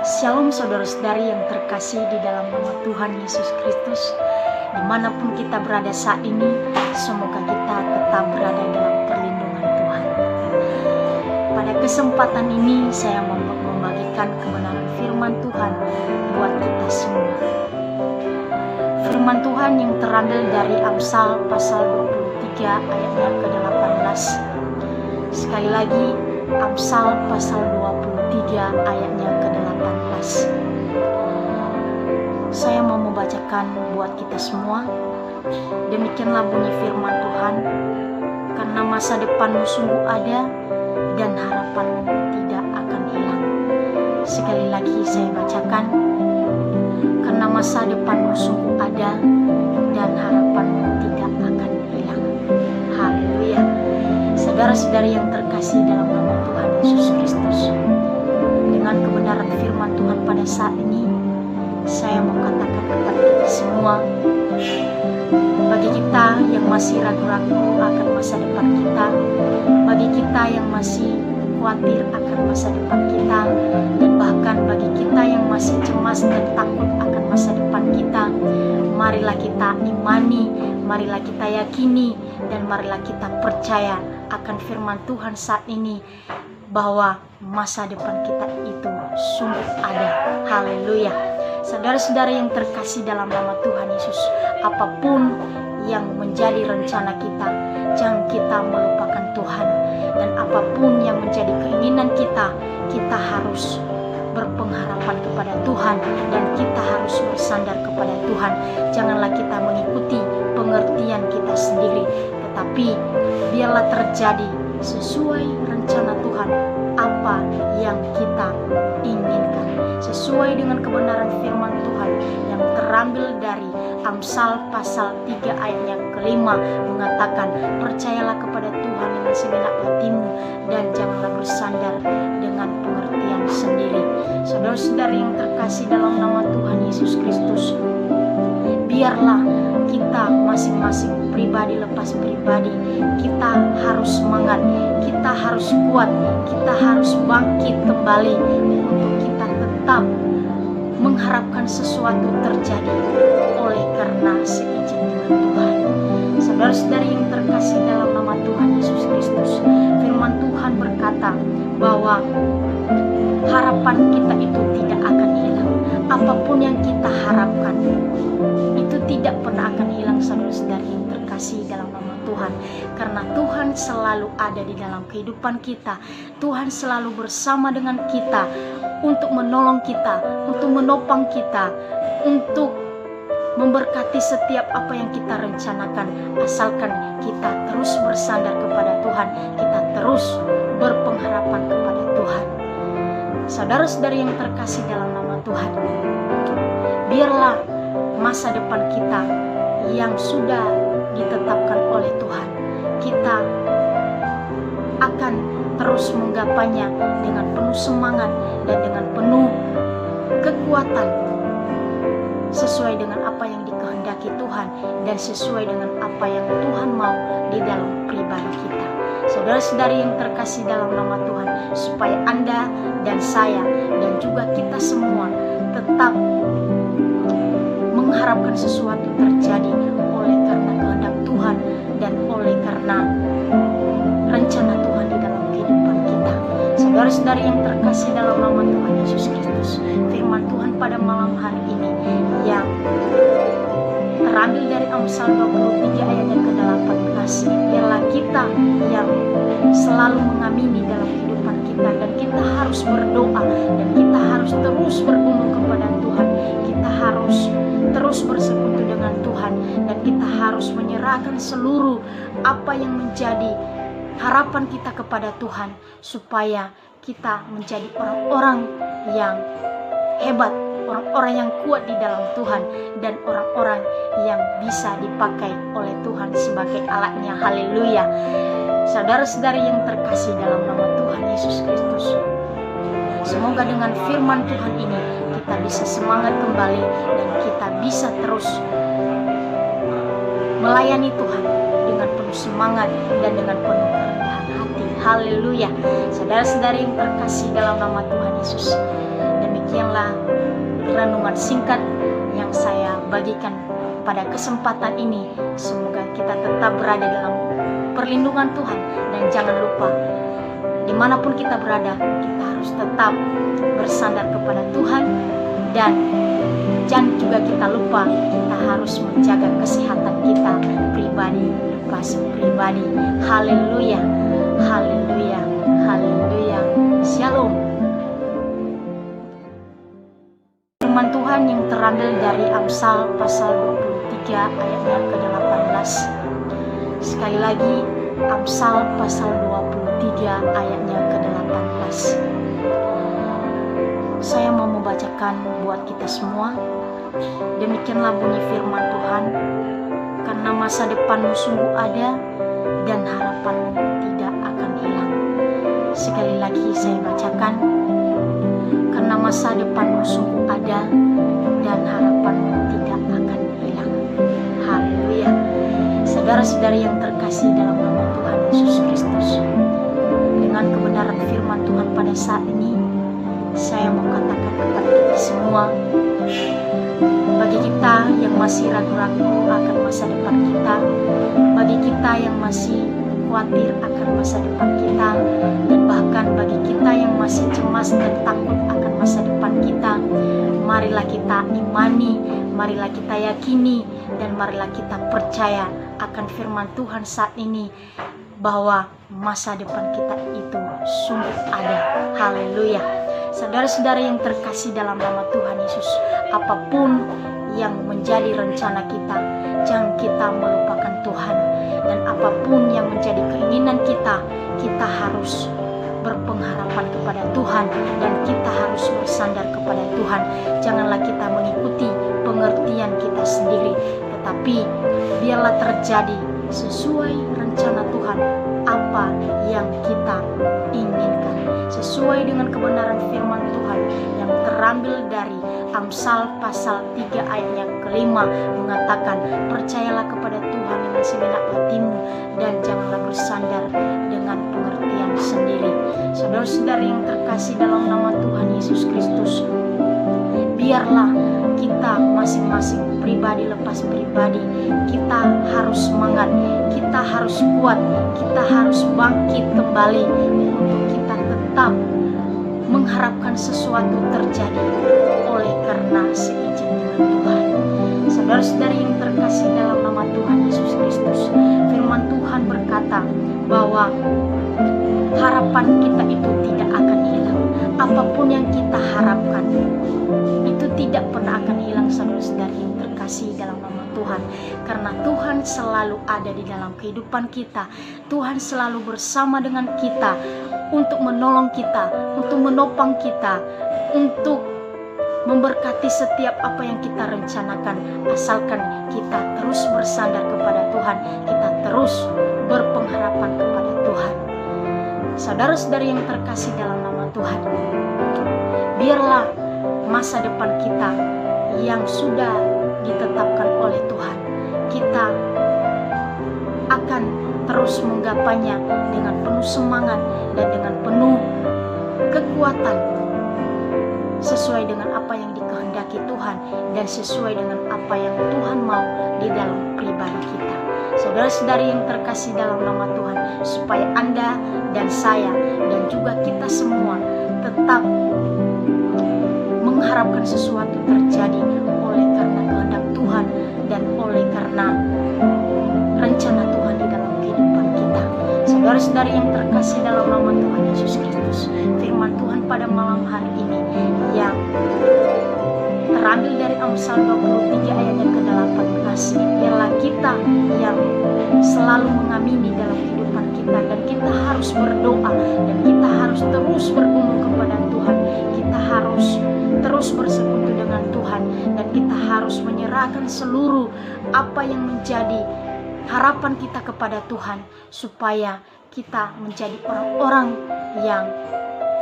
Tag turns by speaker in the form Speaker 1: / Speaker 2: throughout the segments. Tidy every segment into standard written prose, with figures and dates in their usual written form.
Speaker 1: Shalom saudara-saudari yang terkasih di dalam nama Tuhan Yesus Kristus. Dimanapun kita berada saat ini, semoga kita tetap berada dalam perlindungan Tuhan. Pada kesempatan ini saya membagikan kebenaran firman Tuhan buat kita semua. Firman Tuhan yang terambil dari Amsal pasal 23 ayatnya ke-18. Sekali lagi, Amsal pasal 23 ayatnya ke-18. Saya mau membacakan buat kita semua. Demikianlah bunyi firman Tuhan. Karena masa depanmu sungguh ada dan harapanmu tidak akan hilang. Sekali lagi saya bacakan. Karena masa depanmu sungguh ada dan harapanmu tidak akan hilang. Haleluya. Saudara-saudari yang terkasih dalam nama Tuhan Yesus Kristus, dengan kebenaran firman Tuhan pada saat ini, saya mau katakan kepada kita semua, bagi kita yang masih ragu-ragu akan masa depan kita, bagi kita yang masih khawatir akan masa depan kita, dan bahkan bagi kita yang masih cemas dan takut akan masa depan kita, marilah kita imani, marilah kita yakini, dan marilah kita percaya akan firman Tuhan saat ini, bahwa masa depan kita itu sungguh ada. Haleluya. Saudara-saudara yang terkasih dalam nama Tuhan Yesus, apapun yang menjadi rencana kita, jangan kita melupakan Tuhan. Dan apapun yang menjadi keinginan kita, kita harus berpengharapan kepada Tuhan dan kita harus bersandar kepada Tuhan. Janganlah kita mengikuti pengertian kita sendiri, tetapi biarlah terjadi sesuai rencana Tuhan apa yang kita inginkan, sesuai dengan kebenaran firman Tuhan yang terambil dari Amsal pasal 3 ayat yang ke-5 mengatakan, percayalah kepada Tuhan dengan segenap hatimu dan janganlah bersandar dengan pengertian sendiri. Saudara-saudari yang terkasih dalam nama Tuhan Yesus Kristus, biarlah kita masing-masing pribadi lepas pribadi, kita harus semangat, kita harus kuat, kita harus bangkit kembali untuk kita tetap mengharapkan sesuatu terjadi oleh karena seizin dengan Tuhan. Saudara-saudari yang terkasih dalam nama Tuhan Yesus Kristus, firman Tuhan berkata bahwa harapan kita itu tidak akan hilang. Apapun yang kita harapkan itu tidak pernah akan hilang, saudara-saudari yang terkasih dalam nama Tuhan. Karena Tuhan selalu ada di dalam kehidupan kita. Tuhan selalu bersama dengan kita untuk menolong kita, untuk menopang kita, untuk memberkati setiap apa yang kita rencanakan, asalkan kita terus bersandar kepada Tuhan, kita terus berpengharapan kepada Tuhan. Saudara-saudari yang terkasih dalam nama Tuhan, biarlah masa depan kita yang sudah ditetapkan oleh Tuhan, kita akan terus menggapainya dengan penuh semangat dan dengan penuh kekuatan, sesuai dengan apa yang dikehendaki Tuhan dan sesuai dengan apa yang Tuhan mau di dalam pribadi kita. Saudara-saudari yang terkasih dalam nama Tuhan, supaya Anda dan saya dan juga kita semua tetap mengharapkan sesuatu terjadi oleh karena kehendak Tuhan dan oleh karena rencana Tuhan di dalam kehidupan kita. Saudara-saudari yang terkasih dalam nama Tuhan Yesus Kristus, firman Tuhan pada malam hari ini yang terambil dari Amsal 23 ayat yang ke-18, biarlah kita yang selalu mengamini dalam kehidupan kita, dan kita harus berdoa dan kita harus terus bergumul kepada Tuhan, kita harus terus bersekutu dengan Tuhan, dan kita harus menyerahkan seluruh apa yang menjadi harapan kita kepada Tuhan, supaya kita menjadi orang-orang yang hebat, orang-orang yang kuat di dalam Tuhan, dan orang-orang yang bisa dipakai oleh Tuhan sebagai alatnya. Haleluya. Saudara-saudari yang terkasih dalam nama Tuhan Yesus Kristus, semoga dengan firman Tuhan ini kita bisa semangat kembali dan kita bisa terus melayani Tuhan dengan penuh semangat dan dengan penuh kerendahan hati. Haleluya. Saudara-saudari yang terkasih dalam nama Tuhan Yesus, demikian demikianlah renungan singkat yang saya bagikan pada kesempatan ini. Semoga kita tetap berada dalam perlindungan Tuhan, dan jangan lupa dimanapun kita berada, kita harus tetap bersandar kepada Tuhan, dan jangan juga kita lupa kita harus menjaga kesehatan kita pribadi lepas pribadi. Haleluya, haleluya, haleluya. Shalom. Firman Tuhan yang terambil dari Amsal pasal 23 ayatnya ke-18. Sekali lagi, Amsal pasal 23 ayatnya ke-18. Saya mau membacakan buat kita semua. Demikianlah bunyi firman Tuhan. Karena masa depanmu sungguh ada, dan harapanmu tidak akan hilang. Sekali lagi saya bacakan. Karena masa depanmu sungguh ada, dan harapanmu tidak akan hilang. Haleluya. Saudara-saudari yang terkasih dalam nama Tuhan Yesus Kristus, dengan kebenaran firman Tuhan pada saat ini, saya mau katakan kepada kita semua, bagi kita yang masih ragu-ragu akan masa depan kita, bagi kita yang masih khawatir akan masa depan kita, dan bahkan bagi kita yang masih cemas dan takut akan masa depan kita, marilah kita imani, marilah kita yakini, dan marilah kita percaya akan firman Tuhan saat ini, bahwa masa depan kita itu sungguh ada. Haleluya. Saudara-saudara yang terkasih dalam nama Tuhan Yesus, apapun yang menjadi rencana kita, jangan kita melupakan Tuhan. Dan apapun yang menjadi keinginan kita, kita harus berpengharapan kepada Tuhan, dan kita harus bersandar kepada Tuhan. Janganlah kita mengikuti pengertian kita sendiri, tetapi biarlah terjadi sesuai rencana Tuhan apa yang kita inginkan, sesuai dengan kebenaran firman Tuhan yang terambil dari Amsal pasal 3 ayat yang ke-5, mengatakan, percayalah kepada Tuhan dengan segenap hatimu, dan janganlah bersandar dengan pengertian sendiri. Saudara-saudara yang terkasih dalam nama Tuhan Yesus Kristus, biarlah kita masing-masing pribadi lepas pribadi, kita harus semangat, kita harus kuat, kita harus bangkit kembali untuk kita tetap mengharapkan sesuatu terjadi oleh karena seizin dengan Tuhan. Saudara-saudari yang terkasih dalam nama Tuhan Yesus Kristus, firman Tuhan berkata bahwa harapan kita itu tidak akan hilang. Apapun yang kita harapkan itu tidak pernah akan hilang, saudara-saudari yang terkasih dalam nama Tuhan. Karena Tuhan selalu ada di dalam kehidupan kita. Tuhan selalu bersama dengan kita untuk menolong kita, untuk menopang kita, untuk memberkati setiap apa yang kita rencanakan, asalkan kita terus bersandar kepada Tuhan, kita terus berpengharapan kepada Tuhan. Saudara-saudari yang terkasih dalam nama Tuhan, biarlah masa depan kita yang sudah ditetapkan oleh Tuhan, kita akan terus menggapainya dengan penuh semangat dan dengan penuh kekuatan, sesuai dengan apa yang dikehendaki Tuhan dan sesuai dengan apa yang Tuhan mau di dalam pribadi kita. Saudara-saudari yang terkasih dalam nama Tuhan, supaya Anda dan saya dan juga kita semua tetap mengharapkan sesuatu terjadi oleh karena kehendak Tuhan dan oleh karena rencana Tuhan di dalam kehidupan kita. Saudara-saudari yang terkasih dalam nama Tuhan Yesus Kristus, firman Tuhan pada malam hari ini yang terambil dari Amsal 23 ayat yang ke-18, biarlah kita yang selalu mengamini dalam kehidupan kita, dan kita harus berdoa, dan kita harus terus bergumul kepada Tuhan, kita harus terus bersekutu dengan Tuhan, dan kita harus menyerahkan seluruh apa yang menjadi harapan kita kepada Tuhan, supaya kita menjadi orang-orang yang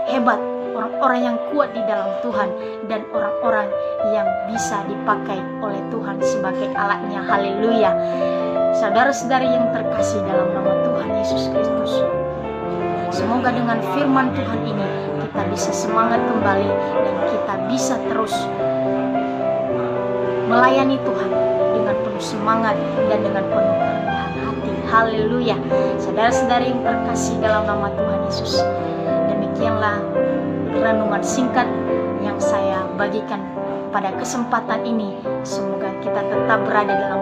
Speaker 1: hebat, orang-orang yang kuat di dalam Tuhan, dan orang-orang yang bisa dipakai oleh Tuhan sebagai alatnya. Haleluya. Saudara-saudari yang terkasih dalam nama Tuhan Yesus Kristus, semoga dengan firman Tuhan ini kita bisa semangat kembali dan kita bisa terus melayani Tuhan dengan penuh semangat dan dengan penuh kerendahan hati. Haleluya. Saudara-saudari yang terkasih dalam nama Tuhan Yesus, demikianlah renungan singkat yang saya bagikan pada kesempatan ini. Semoga kita tetap berada dalam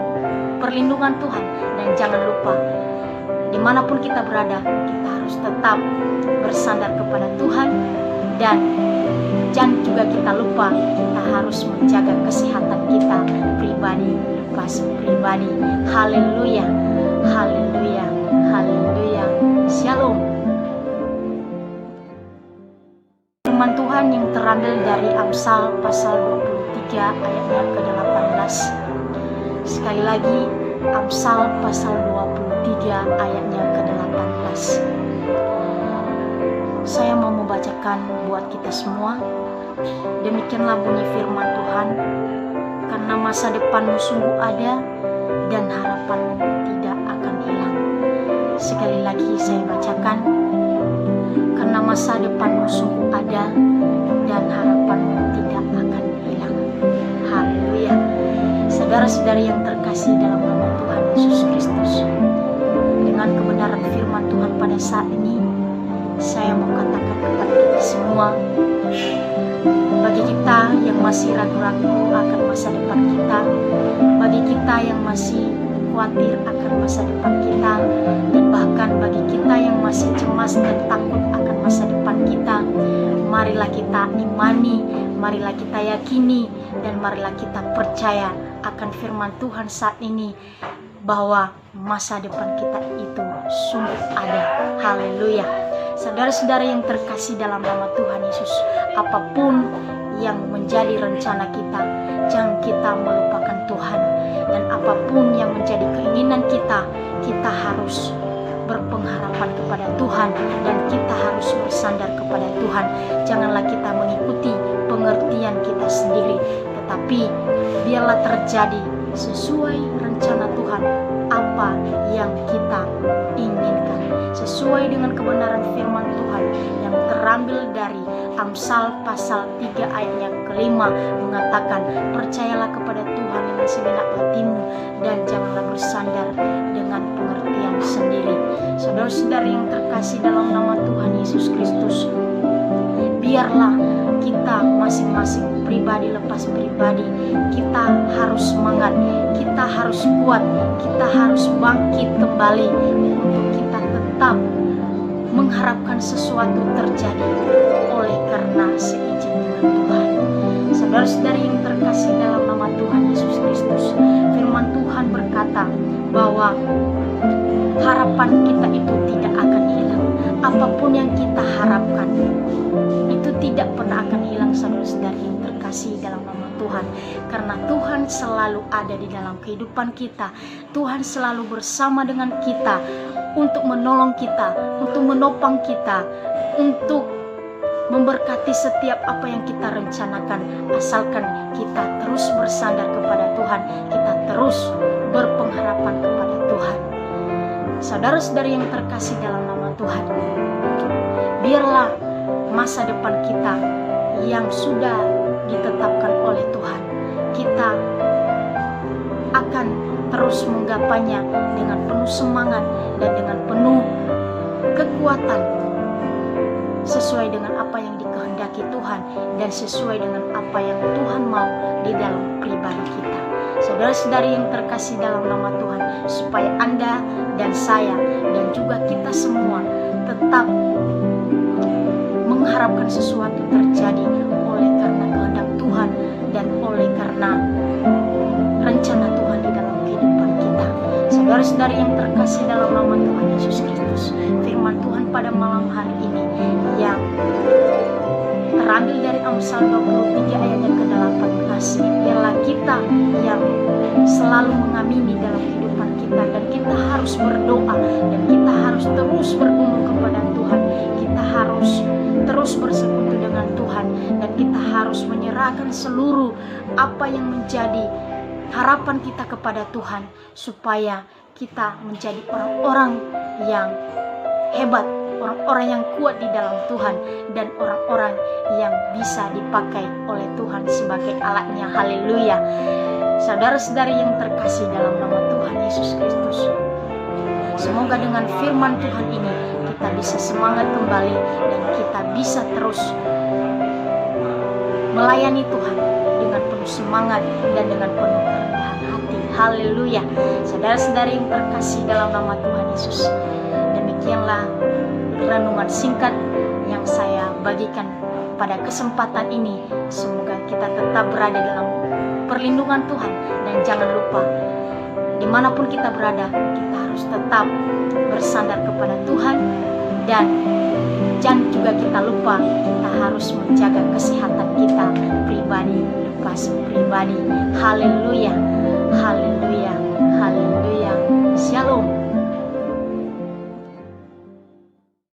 Speaker 1: perlindungan Tuhan, dan jangan lupa dimanapun kita berada, kita harus tetap bersandar kepada Tuhan, dan jangan juga kita lupa kita harus menjaga kesehatan kita pribadi lepas pribadi. Haleluya, haleluya, haleluya. Shalom. Firman Tuhan yang terambil dari Amsal pasal 23 ayatnya ke-18. Sekali lagi, Amsal pasal 23 ayatnya ke-18. Saya mau membacakan buat kita semua. Demikianlah bunyi firman Tuhan, karena masa depanmu sungguh ada dan harapanmu tidak akan hilang. Sekali lagi saya bacakan, karena masa depanmu sungguh ada dan harapanmu tidak akan hilang. Haleluya. Saudara-saudari yang terkasih dalam nama Tuhan Yesus Kristus, dengan kebenaran firman Tuhan pada saat ini, saya mau katakan kepada kita semua, bagi kita yang masih ragu-ragu akan masa depan kita, bagi kita yang masih khawatir akan masa depan kita, dan bahkan bagi kita yang masih cemas dan takut akan masa depan kita, marilah kita imani, marilah kita yakini, dan marilah kita percaya akan firman Tuhan saat ini, bahwa masa depan kita itu sungguh ada. Haleluya. Saudara-saudara yang terkasih dalam nama Tuhan Yesus, apapun yang menjadi rencana kita, jangan kita melupakan Tuhan. Dan apapun yang menjadi keinginan kita, kita harus berpengharapan kepada Tuhan, dan kita harus bersandar kepada Tuhan. Janganlah kita mengikuti pengertian kita sendiri, tetapi biarlah terjadi sesuai rencana Tuhan apa yang kita inginkan, sesuai dengan kebenaran firman Tuhan yang terambil dari Amsal pasal 3 ayat yang ke-5, mengatakan, percayalah kepada Tuhan dengan segenap hatimu dan janganlah bersandar dengan pengertian sendiri. Saudara-saudari yang terkasih dalam nama Tuhan Yesus Kristus, biarlah kita masing-masing pribadi lepas pribadi, kita harus semangat, kita harus kuat, kita harus bangkit kembali untuk kita tetap mengharapkan sesuatu terjadi oleh karena seizin dengan Tuhan. Saudara-saudari yang terkasih dalam nama Tuhan Yesus Kristus, firman Tuhan berkata bahwa harapan kita itu tidak akan hilang. Apapun yang kita harapkan itu tidak pernah akan hilang, saudara-saudari yang terkasih dalam nama Tuhan. Karena Tuhan selalu ada di dalam kehidupan kita. Tuhan selalu bersama dengan kita untuk menolong kita, untuk menopang kita, untuk memberkati setiap apa yang kita rencanakan, asalkan kita terus bersandar kepada Tuhan, kita terus berpengharapan kepada Tuhan. Saudara-saudari yang terkasih dalam nama Tuhan, biarlah masa depan kita yang sudah ditetapkan oleh Tuhan, kita akan terus menggapainya dengan penuh semangat dan dengan penuh kekuatan, sesuai dengan apa yang dikehendaki Tuhan dan sesuai dengan apa yang Tuhan mau di dalam pribadi kita. Saudara-saudari yang terkasih dalam nama Tuhan, supaya Anda dan saya dan juga kita semua tetap mengharapkan sesuatu terjadi oleh karena kehendak Tuhan dan oleh karena rencana Tuhan di dalam kehidupan kita. Saudara-saudari yang terkasih dalam nama Tuhan Yesus Kristus, firman Tuhan pada malam hari ini yang terambil dari Amsal 23 ayat yang ke-18, biarlah kita yang selalu mengamini dalam kehidupan kita, dan kita harus berdoa, dan kita harus terus bergumul kepada Tuhan, kita harus terus bersekutu dengan Tuhan, dan kita harus menyerahkan seluruh apa yang menjadi harapan kita kepada Tuhan, supaya kita menjadi orang-orang yang hebat orang-orang yang kuat di dalam Tuhan, dan orang-orang yang bisa dipakai oleh Tuhan sebagai alatnya. Haleluya. Saudara-saudari yang terkasih dalam nama Tuhan Yesus Kristus, semoga dengan firman Tuhan ini kita bisa semangat kembali dan kita bisa terus melayani Tuhan dengan penuh semangat dan dengan penuh kerendahan hati. Haleluya. Saudara-saudari yang terkasih dalam nama Tuhan Yesus, demikianlah renungan singkat yang saya bagikan pada kesempatan ini. Semoga kita tetap berada dalam perlindungan Tuhan, dan jangan lupa dimanapun kita berada, kita harus tetap bersandar kepada Tuhan, dan jangan juga kita lupa kita harus menjaga kesehatan kita pribadi, pribadi. Haleluya, haleluya, haleluya. Shalom.